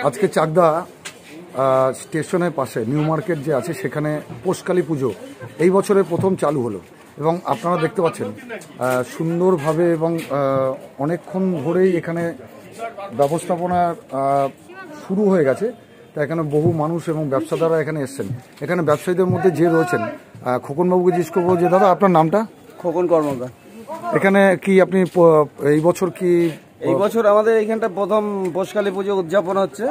আজকে চাকদা স্টেশনের পাশে নিউ মার্কেট যে আছে সেখানে পোষকালী পুজো এই বছরের প্রথম চালু হলো এবং আপনারা দেখতে পাচ্ছেন সুন্দরভাবে এবং অনেকক্ষণ ধরেই এখানে ব্যবস্থাপনা শুরু হয়ে গেছে। তা এখানে বহু মানুষ এবং ব্যবসাদাররা এখানে এসছেন। এখানে ব্যবসায়ীদের মধ্যে যে রয়েছেন খোকনবাবুকে জিজ্ঞেস করবো যে দাদা আপনার নামটা? খোকন কর্মকার। এখানে কি আপনি এই বছর কি এই বছর আমাদের এইখানটা প্রথম পোষকালী পুজো উদযাপন হচ্ছে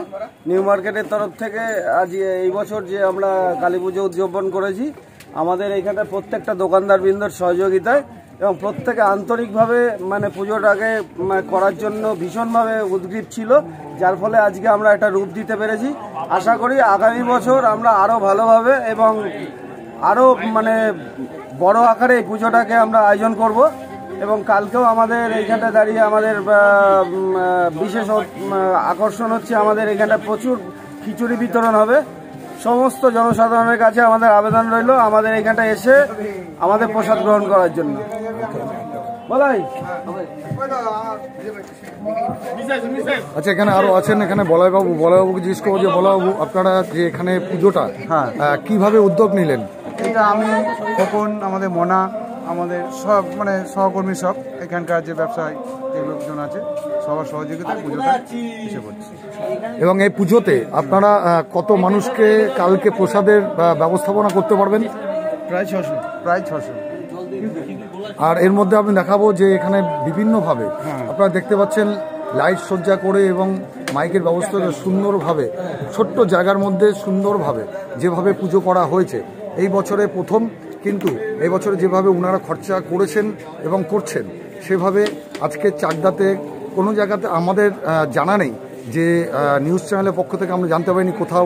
নিউ মার্কেটের তরফ থেকে। আজ এই বছর যে আমরা কালী পুজো উদযাপন করেছি আমাদের এইখানটা প্রত্যেকটা দোকানদার বৃন্দর সহযোগিতায় এবং প্রত্যেকে আন্তরিকভাবে মানে পুজোটাকে করার জন্য ভীষণভাবে উদ্গ্রীব ছিল, যার ফলে আজকে আমরা একটা রূপ দিতে পেরেছি। আশা করি আগামী বছর আমরা আরও ভালোভাবে এবং আরও মানে বড় আকারে এই পুজোটাকে আমরা আয়োজন করব এবং কালকেও আমাদের এইখানটা দাঁড়িয়ে আমাদের বিশেষ আকর্ষণ হচ্ছে আমাদের এখানটা প্রচুর খিচুড়ি বিতরণ হবে। সমস্ত জনসাধারণের কাছে আমাদের আবেদন রইল আমাদের এখানটা এসে আমাদের প্রসাদ গ্রহণ করার জন্য। বলাই আচ্ছা, এখানে আরো আছেন, এখানে বলাইবাবুকে জিজ্ঞেস করবো যে বলাইবাবু আপনারা যে এখানে পুজোটা কিভাবে উদ্যোগ নিলেন? এটা আমি খোকন, আমাদের মোনা, আমাদের সব মানে সহকর্মী সব এখানকার যে ব্যবসায়ী যে লোকজন আছে সবার সহযোগিতা পুজোটা এসে করছি। এবং এই পুজোতে আপনারা কত মানুষকে কালকে প্রসাদের ব্যবস্থাপনা করতে পারবেন? প্রায় 600। আর এর মধ্যে আমি দেখাবো যে এখানে বিভিন্নভাবে আপনারা দেখতে পাচ্ছেন লাইট সজ্জা করে এবং মাইকের ব্যবস্থা সুন্দরভাবে ছোট্ট জায়গার মধ্যে সুন্দরভাবে যেভাবে পুজো করা হয়েছে এই বছরে প্রথম। কিন্তু এই বছরে যেভাবে ওনারা খরচা করেছেন এবং করছেন সেভাবে আজকে চাকদাতে কোনো জায়গাতে আমাদের জানা নেই যে নিউজ চ্যানেলের পক্ষ থেকে আমরা জানতে পারিনি কোথাও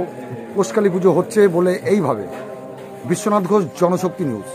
পোষকালী পুজো হচ্ছে বলে। এইভাবে বিশ্বনাথ ঘোষ, জনশক্তি নিউজ।